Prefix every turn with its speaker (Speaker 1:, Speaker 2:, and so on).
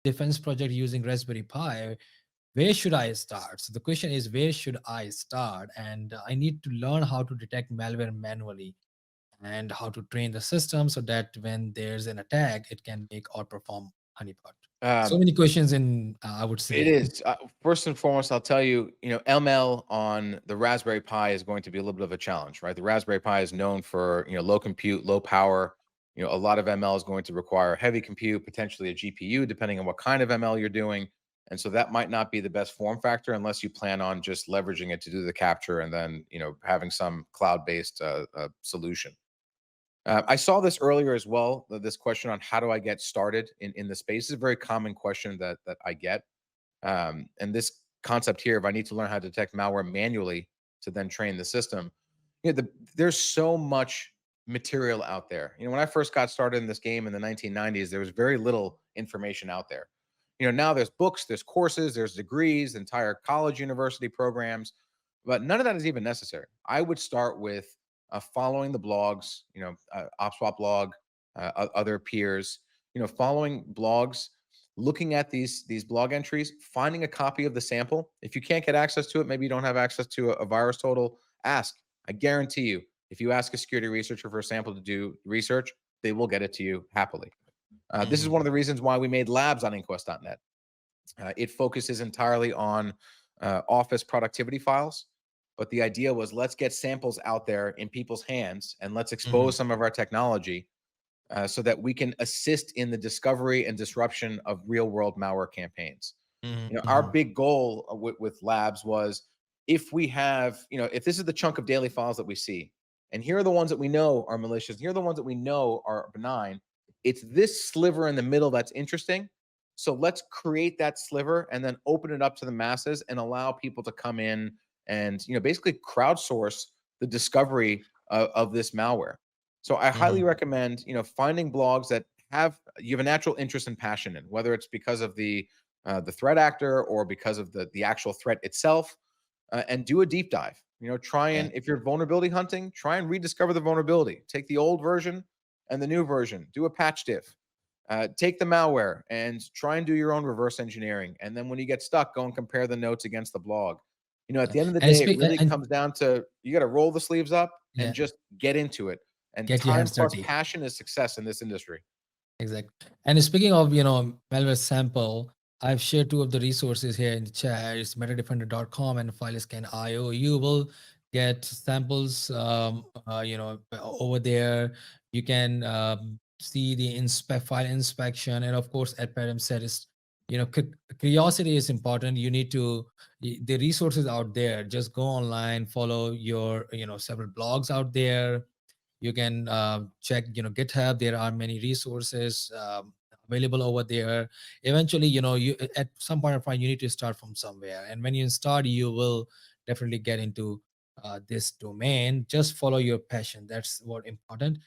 Speaker 1: defense project using Raspberry Pi. Where should I start? So the question is, where should I start? And I need to learn how to detect malware manually and how to train the system so that when there's an attack, it can make or perform honeypot. So
Speaker 2: Um,
Speaker 1: many questions in, I would
Speaker 2: it
Speaker 1: say.
Speaker 2: is first and foremost. I'll tell you, ML on the Raspberry Pi is going to be a little bit of a challenge, right? The Raspberry Pi is known for low compute, low power. A lot of ML is going to require heavy compute, potentially a GPU, depending on what kind of ML you're doing. And so that might not be the best form factor unless you plan on just leveraging it to do the capture and then having some cloud-based solution. I saw this earlier as well. This question on how do I get started in the space is a very common question that I get. And this concept here, if I need to learn how to detect malware manually to then train the system, there's so much material out there. When I first got started in this game in the 1990s, there was very little information out there. Now there's books, there's courses, there's degrees, entire college university programs, but none of that is even necessary. I would start with following the blogs, OPSWAT blog, other peers, following blogs, looking at these blog entries, finding a copy of the sample. If you can't get access to it, maybe you don't have access to a virus total, ask. I guarantee you, if you ask a security researcher for a sample to do research, they will get it to you happily. This is
Speaker 1: Mhm.
Speaker 2: one of the reasons why we made labs on inquest.net. It focuses entirely on office productivity files. But the idea was, let's get samples out there in people's hands and let's expose
Speaker 1: Mhm.
Speaker 2: some of our technology so that we can assist in the discovery and disruption of real world malware campaigns.
Speaker 1: Mhm.
Speaker 2: Our
Speaker 1: Mhm.
Speaker 2: big goal with labs was, if we have, if this is the chunk of daily files that we see, and here are the ones that we know are malicious, here are the ones that we know are benign, it's this sliver in the middle that's interesting. So let's create that sliver and then open it up to the masses and allow people to come in and basically crowdsource the discovery of this malware. So I highly
Speaker 1: Mhm.
Speaker 2: recommend finding blogs that you have a natural interest and passion in, whether it's because of the threat actor or because of the actual threat itself, and do a deep dive. Try
Speaker 1: Yeah.
Speaker 2: and, if you're vulnerability hunting, try and rediscover the vulnerability. Take the old version and the new version. Do a patch diff. Take the malware and try and do your own reverse engineering. And then when you get stuck, go and compare the notes against the blog. At
Speaker 1: Yeah.
Speaker 2: the end of the
Speaker 1: And
Speaker 2: day, it
Speaker 1: speak
Speaker 2: really
Speaker 1: and
Speaker 2: comes down to, you got to roll the sleeves up and
Speaker 1: yeah,
Speaker 2: just get into it. And
Speaker 1: get your
Speaker 2: time
Speaker 1: hands
Speaker 2: plus
Speaker 1: dirty.
Speaker 2: passion is success in this industry.
Speaker 1: Exactly. And speaking of, malware sample, I've shared two of the resources here in the chat. It's metadefender.com and filescan.io. You will get samples, over there. You can see the file inspection. And of course, at Pedram said, is, curiosity is important. You need to, the resources out there, just go online, follow your, several blogs out there. You can check GitHub. There are many resources available over there. Eventually, you at some point of time, you need to start from somewhere, and when you start, you will definitely get into this domain. Just follow your passion. That's what important.